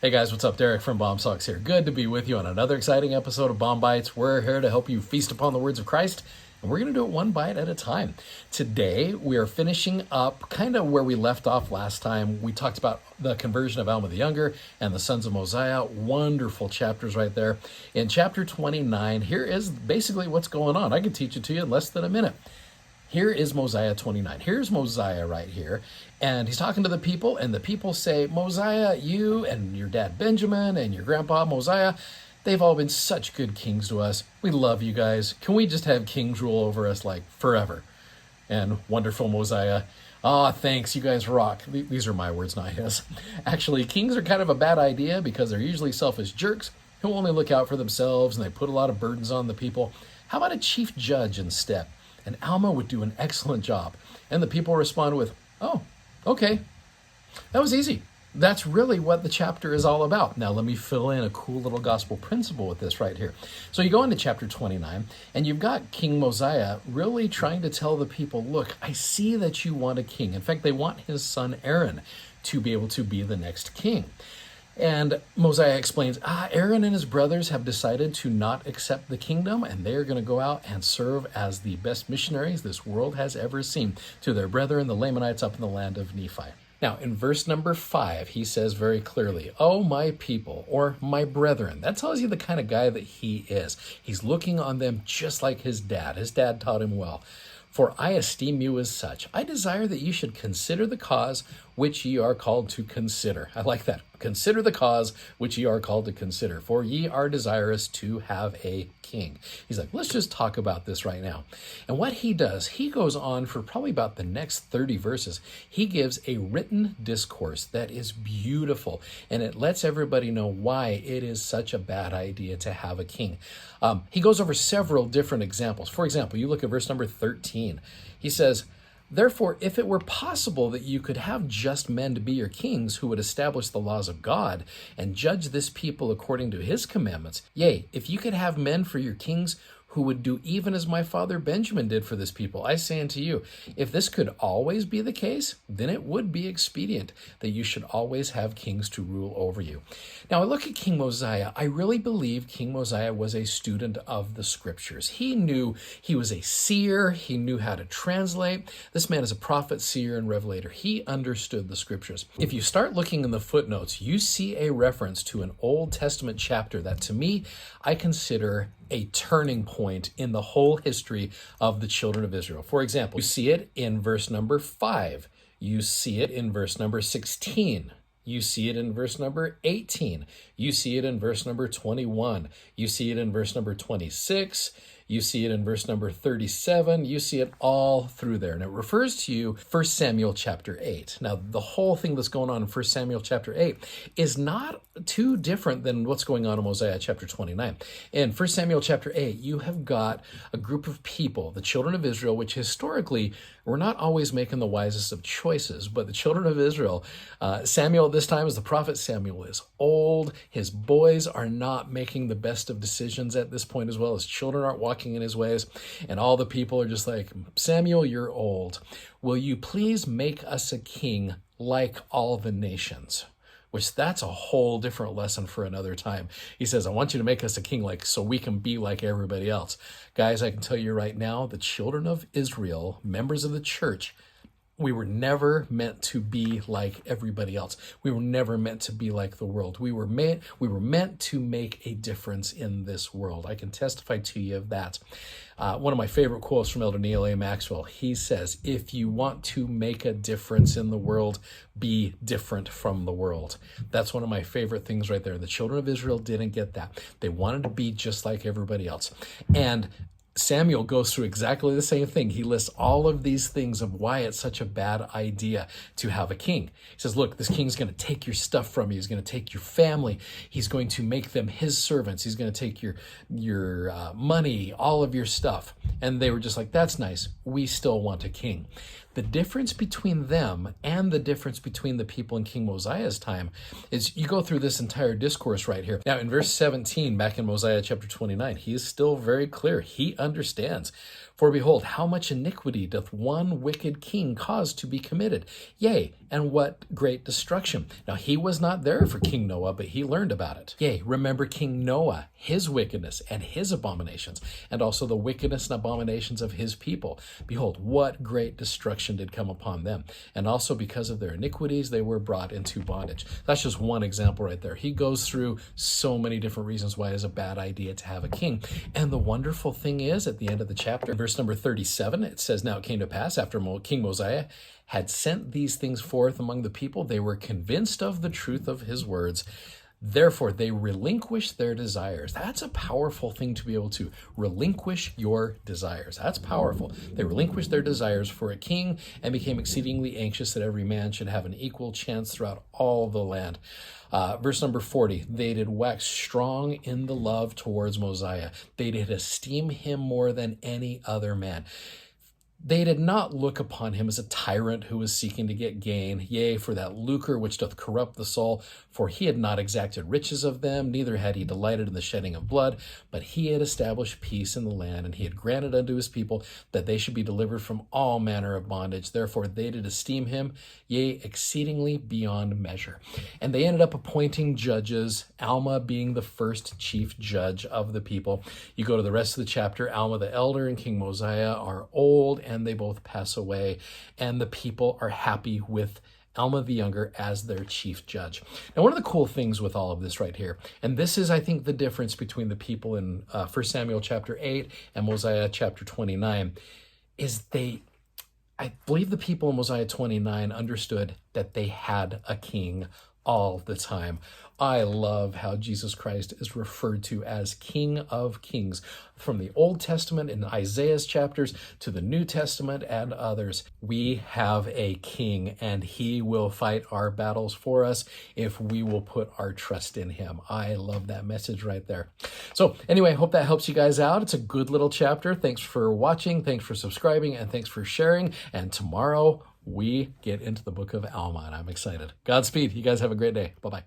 Hey guys, what's up? Derek from Bomb Socks here. Good to be with you on another exciting episode of Bomb Bites. We're here to help you feast upon the words of Christ, and we're going to do it one bite at a time. Today, we are finishing up kind of where we left off last time. We talked about the conversion of Alma the Younger and the sons of Mosiah. Wonderful chapters right there. In chapter 29, here is basically what's going on. I can teach it to you in less than a minute. Here is Mosiah 29. Here's Mosiah right here. And he's talking to the people, and the people say, Mosiah, you and your dad Benjamin and your grandpa Mosiah, they've all been such good kings to us. We love you guys. Can we just have kings rule over us like forever? And wonderful Mosiah, thanks, you guys rock. These are my words, not his. Actually, kings are kind of a bad idea because they're usually selfish jerks who only look out for themselves, and they put a lot of burdens on the people. How about a chief judge instead? And Alma would do an excellent job. And the people respond with, oh, okay, that was easy. That's really what the chapter is all about. Now, let me fill in a cool little gospel principle with this right here. So you go into chapter 29, and you've got King Mosiah really trying to tell the people, look, I see that you want a king. In fact, they want his son Aaron to be able to be the next king. And Mosiah explains, Aaron and his brothers have decided to not accept the kingdom, and they are going to go out and serve as the best missionaries this world has ever seen to their brethren, the Lamanites up in the land of Nephi. Now, in verse number 5, he says very clearly, oh, my people, or my brethren. That tells you the kind of guy that he is. He's looking on them just like his dad. His dad taught him well. For I esteem you as such. I desire that you should consider the cause which ye are called to consider. I like that. Consider the cause which ye are called to consider, for ye are desirous to have a king. He's like, let's just talk about this right now. And what he does, he goes on for probably about the next 30 verses. He gives a written discourse that is beautiful, and it lets everybody know why it is such a bad idea to have a king. He goes over several different examples. For example, you look at verse number 13. He says, therefore, if it were possible that you could have just men to be your kings who would establish the laws of God and judge this people according to his commandments, yea, if you could have men for your kings who would do even as my father Benjamin did for this people, I say unto you, if this could always be the case, then it would be expedient that you should always have kings to rule over you. Now, I look at King Mosiah. I really believe King Mosiah was a student of the scriptures. He knew, he was a seer. He knew how to translate. This man is a prophet, seer, and revelator. He understood the scriptures. If you start looking in the footnotes, you see a reference to an Old Testament chapter that, to me, I consider a turning point in the whole history of the children of Israel. For example, you see it in verse number 5. You see it in verse number 16. You see it in verse number 18. You see it in verse number 21. You see it in verse number 26. You see it in verse number 37. You see it all through there. And it refers to you 1 Samuel chapter 8. Now, the whole thing that's going on in 1 Samuel chapter 8 is not too different than what's going on in Mosiah chapter 29. In 1 Samuel chapter 8, you have got a group of people, the children of Israel, which historically were not always making the wisest of choices, but the children of Israel, Samuel at this time, as the prophet Samuel, is old. His boys are not making the best of decisions at this point as well. His children aren't walking in his ways, and all the people are just like, Samuel, you're old. Will you please make us a king like all the nations? Which that's a whole different lesson for another time. He says, I want you to make us a king so we can be like everybody else. Guys, I can tell you right now, the children of Israel, members of the church, we were never meant to be like everybody else. We were never meant to be like the world. We were meant to make a difference in this world. I can testify to you of that. One of my favorite quotes from Elder Neil A. Maxwell, he says, if you want to make a difference in the world, be different from the world. That's one of my favorite things right there. The children of Israel didn't get that. They wanted to be just like everybody else. And Samuel goes through exactly the same thing. He lists all of these things of why it's such a bad idea to have a king. He says, look, this king's going to take your stuff from you. He's going to take your family. He's going to make them his servants. He's going to take your money, all of your stuff. And they were just like, that's nice. We still want a king. The difference between them and the difference between the people in King Mosiah's time is you go through this entire discourse right here. Now, in verse 17, back in Mosiah chapter 29, he is still very clear. He understands. For behold, how much iniquity doth one wicked king cause to be committed? Yea, and what great destruction. Now he was not there for King Noah, but he learned about it. Yea, remember King Noah, his wickedness and his abominations, and also the wickedness and abominations of his people. Behold, what great destruction did come upon them. And also because of their iniquities, they were brought into bondage. That's just one example right there. He goes through so many different reasons why it's a bad idea to have a king. And the wonderful thing is, at the end of the chapter, verse number 37, it says, Now it came to pass, after King Mosiah had sent these things forth among the people, they were convinced of the truth of his words. Therefore, they relinquished their desires. That's a powerful thing to be able to relinquish your desires. That's powerful. They relinquished their desires for a king and became exceedingly anxious that every man should have an equal chance throughout all the land. Verse number 40, they did wax strong in the love towards Mosiah. They did esteem him more than any other man. They did not look upon him as a tyrant who was seeking to get gain, yea, for that lucre which doth corrupt the soul, for he had not exacted riches of them, neither had he delighted in the shedding of blood, but he had established peace in the land, and he had granted unto his people that they should be delivered from all manner of bondage. Therefore they did esteem him, yea, exceedingly beyond measure. And they ended up appointing judges, Alma being the first chief judge of the people. You go to the rest of the chapter, Alma the elder and King Mosiah are old, and they both pass away, and the people are happy with Alma the younger as their chief judge. Now, one of the cool things with all of this right here, and this is, I think, the difference between the people in 1 Samuel chapter 8 and Mosiah chapter 29, is I believe the people in Mosiah 29 understood that they had a king all the time. I love how Jesus Christ is referred to as King of Kings, from the Old Testament in Isaiah's chapters to the New Testament and others. We have a king, and he will fight our battles for us if we will put our trust in him. I love that message right there. So anyway, I hope that helps you guys out. It's a good little chapter. Thanks for watching, thanks for subscribing, and thanks for sharing. And tomorrow we get into the book of Alma, and I'm excited. Godspeed. You guys have a great day. Bye-bye.